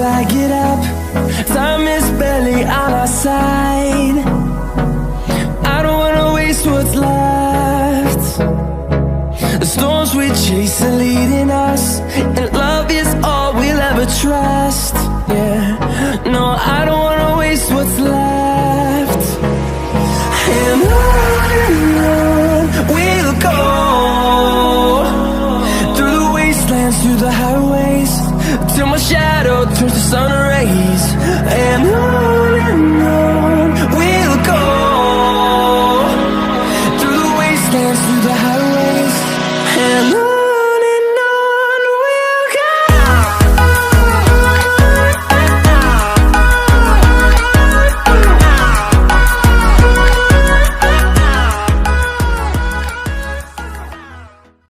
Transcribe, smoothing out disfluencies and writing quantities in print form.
I get up. Time is barely on our side. I don't wanna waste what's left. The storms we chase are leading us, and love is all we'll ever trust. Yeah, no, I don't wanna waste what's left. And on we'll go, through the wastelands, through the highways, till my shadow turns to sun